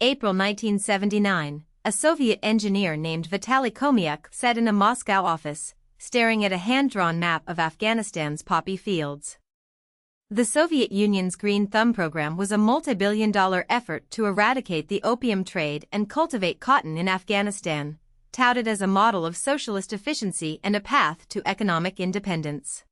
April 1979, a Soviet engineer named Vitaly Khomyak sat in a Moscow office, staring at a hand-drawn map of Afghanistan's poppy fields. The Soviet Union's Green Thumb program was a multi-billion-dollar effort to eradicate the opium trade and cultivate cotton in Afghanistan, touted as a model of socialist efficiency and a path to economic independence.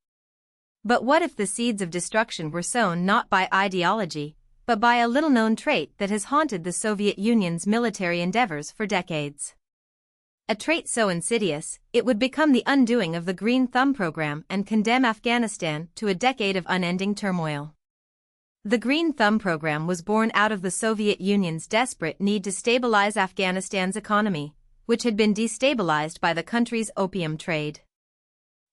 But what if the seeds of destruction were sown not by ideology, but by a little-known trait that has haunted the Soviet Union's military endeavors for decades? A trait so insidious, it would become the undoing of the Green Thumb program and condemn Afghanistan to a decade of unending turmoil. The Green Thumb program was born out of the Soviet Union's desperate need to stabilize Afghanistan's economy, which had been destabilized by the country's opium trade.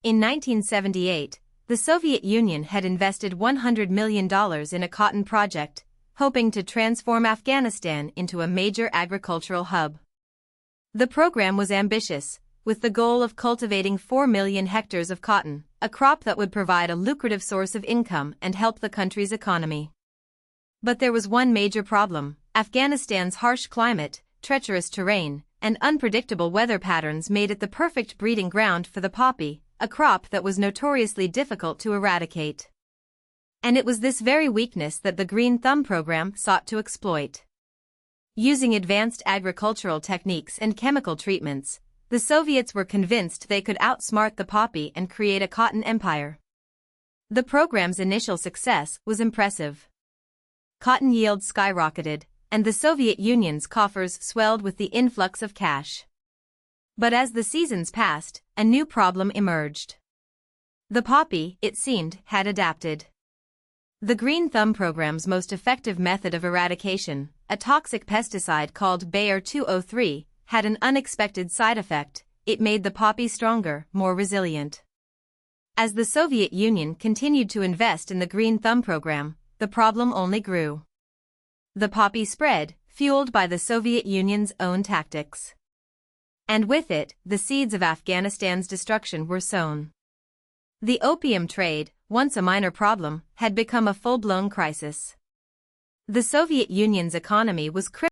In 1978, the Soviet Union had invested $100 million in a cotton project, hoping to transform Afghanistan into a major agricultural hub. The program was ambitious, with the goal of cultivating 4 million hectares of cotton, a crop that would provide a lucrative source of income and help the country's economy. But there was one major problem: Afghanistan's harsh climate, treacherous terrain, and unpredictable weather patterns made it the perfect breeding ground for the poppy, a crop that was notoriously difficult to eradicate. And it was this very weakness that the Green Thumb program sought to exploit. Using advanced agricultural techniques and chemical treatments, the Soviets were convinced they could outsmart the poppy and create a cotton empire. The program's initial success was impressive. Cotton yields skyrocketed, and the Soviet Union's coffers swelled with the influx of cash. But as the seasons passed, a new problem emerged. The poppy, it seemed, had adapted. The Green Thumb program's most effective method of eradication, a toxic pesticide called Bayer 203, had an unexpected side effect: it made the poppy stronger, more resilient. As the Soviet Union continued to invest in the Green Thumb program, the problem only grew. The poppy spread, fueled by the Soviet Union's own tactics. And with it, the seeds of Afghanistan's destruction were sown. The opium trade, once a minor problem, had become a full-blown crisis. The Soviet Union's economy was crippled